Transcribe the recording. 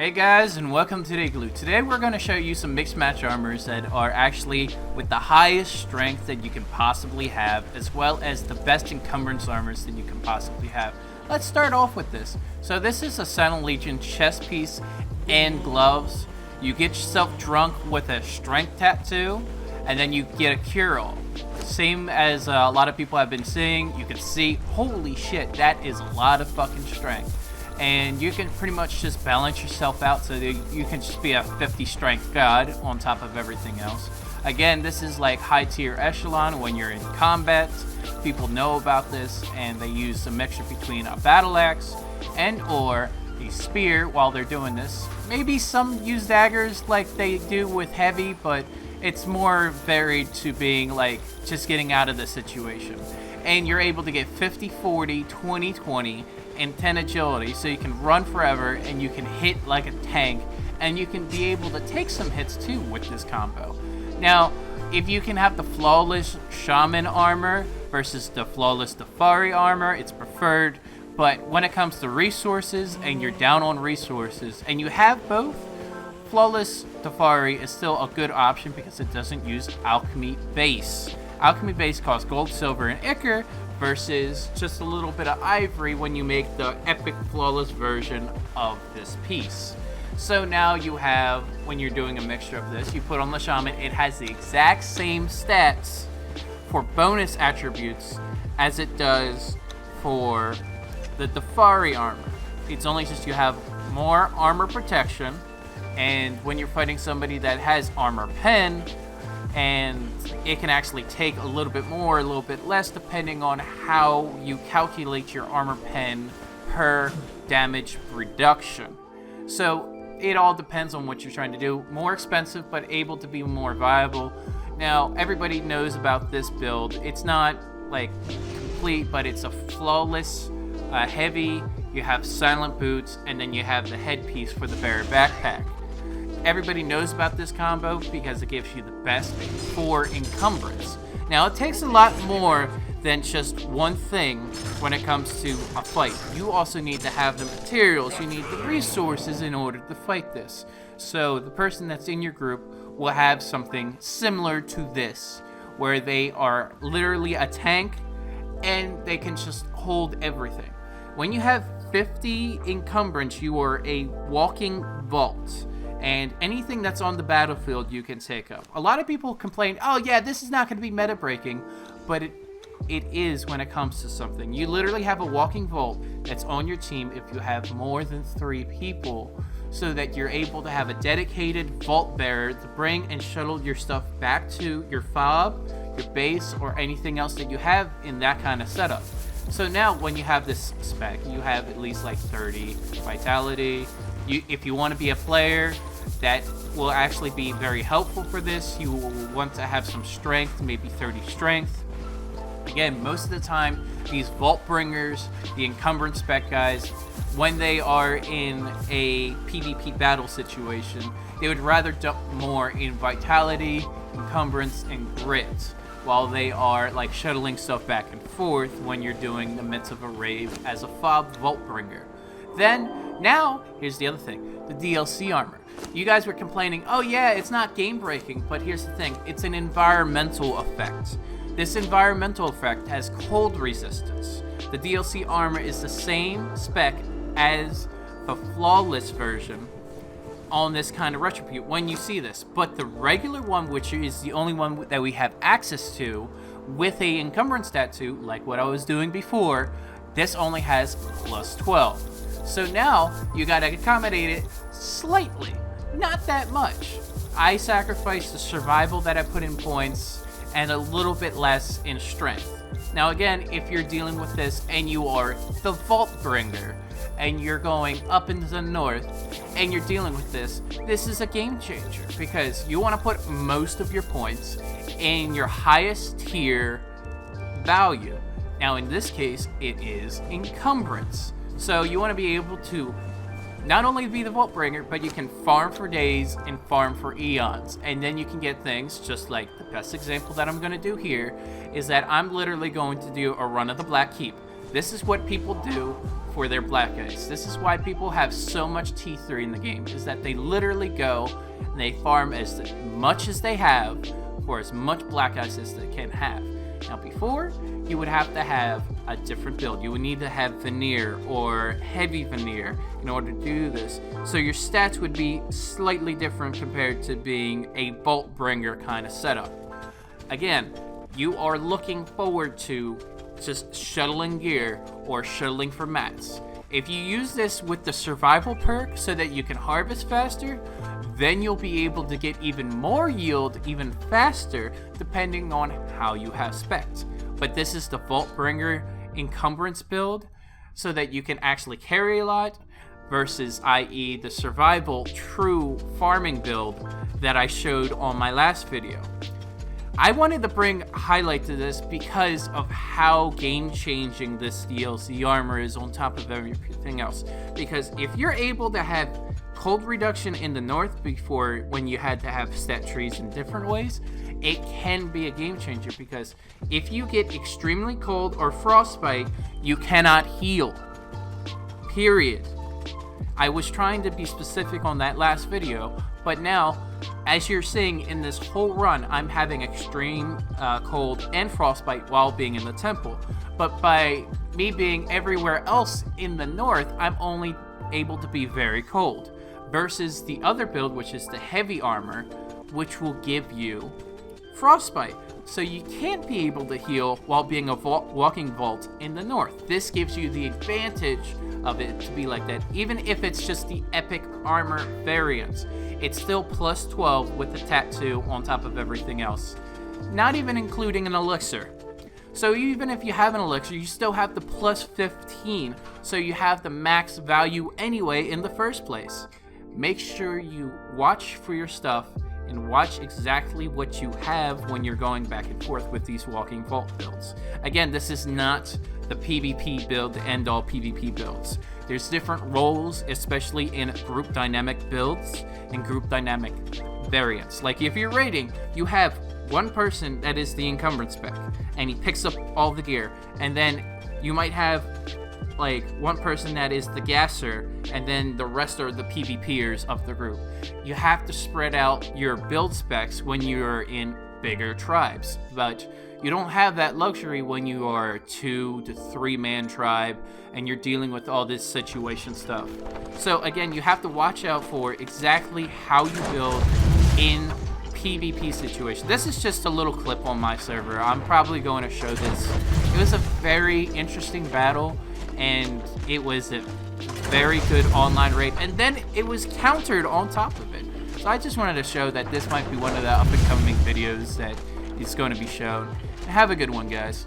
Hey guys, and welcome to the Igloo. Today we're going to show you some mixed match armors that are actually with the highest strength that you can possibly have, as well as the best encumbrance armors that you can possibly have. Let's start off with this. So this is a Silent Legion chest piece and gloves. You get yourself drunk with a strength tattoo, and then you get a cure-all. Same as a lot of people have been saying, you can see, holy shit, that is a lot of fucking strength. And you can pretty much just balance yourself out so that you can just be a 50 strength god on top of everything else. Again, this is like high tier echelon when you're in combat. People know about this and they use a mixture between a battle axe and or a spear while they're doing this. Maybe some use daggers like they do with heavy, but it's more varied to being like just getting out of the situation. And you're able to get 50, 40, 20, 20, and 10 agility, so you can run forever and you can hit like a tank, and you can be able to take some hits too with this combo. Now, if you can have the flawless shaman armor versus the flawless Dafari armor, it's preferred. But when it comes to resources and you're down on resources and you have both, flawless Dafari is still a good option because it doesn't use alchemy base. Alchemy base costs gold, silver, and ichor versus just a little bit of ivory when you make the epic flawless version of this piece. So now you have, when you're doing a mixture of this, you put on the shaman, it has the exact same stats for bonus attributes as it does for the Dafari armor. It's only just you have more armor protection, and when you're fighting somebody that has armor pen, and it can actually take a little bit more, a little bit less, depending on how you calculate your armor pen per damage reduction. So it all depends on what you're trying to do. More expensive, but able to be more viable. Now, everybody knows about this build. It's not like complete, but it's a flawless heavy. You have silent boots, and then you have the headpiece for the bearer backpack. Everybody knows about this combo because it gives you the best for encumbrance. Now, it takes a lot more than just one thing when it comes to a fight. You also need to have the materials, you need the resources in order to fight this. So the person that's in your group will have something similar to this, where they are literally a tank and they can just hold everything. When you have 50 encumbrance, you are a walking vault. And anything that's on the battlefield you can take up. A lot of people complain, oh yeah, this is not going to be meta breaking, but it is when it comes to something. You literally have a walking vault that's on your team if you have more than 3 people, so that you're able to have a dedicated vault bearer to bring and shuttle your stuff back to your fob, your base, or anything else that you have in that kind of setup. So now when you have this spec, you have at least like 30 vitality. If you want to be a player that will actually be very helpful for this, you will want to have some strength, maybe 30 strength. Again, most of the time, these vault bringers, the encumbrance spec guys, when they are in a PvP battle situation, they would rather dump more in vitality, encumbrance, and grit, while they are like shuttling stuff back and forth when you're doing the midst of a rave as a fob vault bringer. Then, now, here's the other thing, the DLC armor. You guys were complaining, oh yeah, it's not game breaking, but here's the thing, it's an environmental effect. This environmental effect has cold resistance. The DLC armor is the same spec as the flawless version on this kind of retribute when you see this, but the regular one, which is the only one that we have access to with a encumbrance tattoo, like what I was doing before, this only has plus 12. So now, you gotta accommodate it slightly, not that much. I sacrificed the survival that I put in points and a little bit less in strength. Now again, if you're dealing with this and you are the Vault Bringer and you're going up into the north and you're dealing with this, this is a game changer because you want to put most of your points in your highest tier value. Now in this case, it is encumbrance. So you want to be able to not only be the Vault Bringer, but you can farm for days and farm for eons. And then you can get things just like the best example that I'm going to do here is that I'm literally going to do a run of the Black Keep. This is what people do for their black ice. This is why people have so much T3 in the game, is that they literally go and they farm as much as they have for as much black ice as they can have. Now before, you would have to have a different build. You would need to have Veneer or heavy Veneer in order to do this. So your stats would be slightly different compared to being a Bolt Bringer kind of setup. Again, you are looking forward to just shuttling gear or shuttling for mats. If you use this with the survival perk so that you can harvest faster, then you'll be able to get even more yield even faster depending on how you have specced. But this is the Vault Bringer encumbrance build so that you can actually carry a lot versus i.e. the survival true farming build that I showed on my last video. I wanted to bring highlight to this because of how game-changing this DLC armor is on top of everything else. Because if you're able to have cold reduction in the north before when you had to have stat trees in different ways, it can be a game changer because if you get extremely cold or frostbite, you cannot heal. Period. I was trying to be specific on that last video, but now, as you're seeing in this whole run, I'm having extreme cold and frostbite while being in the temple. But by me being everywhere else in the north, I'm only able to be very cold. Versus the other build, which is the heavy armor, which will give you frostbite. So you can't be able to heal while being a walking vault in the north. This gives you the advantage of it to be like that. Even if it's just the epic armor variants, it's still plus 12 with the tattoo on top of everything else. Not even including an elixir. So even if you have an elixir, you still have the plus 15. So you have the max value anyway in the first place. Make sure you watch for your stuff and watch exactly what you have when you're going back and forth with these walking vault builds. Again, this is not the PvP build, the end-all PvP builds. There's different roles, especially in group dynamic builds and group dynamic variants. Like if you're raiding, you have one person that is the encumbrance spec, and he picks up all the gear, and then you might have like one person that is the gasser, and then the rest are the PvPers of the group. You have to spread out your build specs when you're in bigger tribes, but you don't have that luxury when you are a 2 to 3 man tribe and you're dealing with all this situation stuff. So again, you have to watch out for exactly how you build in PvP situation. This is just a little clip on my server. I'm probably going to show this. It was a very interesting battle, and it was a very good online raid, and then it was countered on top of it. So I just wanted to show that this might be one of the up-and-coming videos that is going to be shown. Have a good one, guys.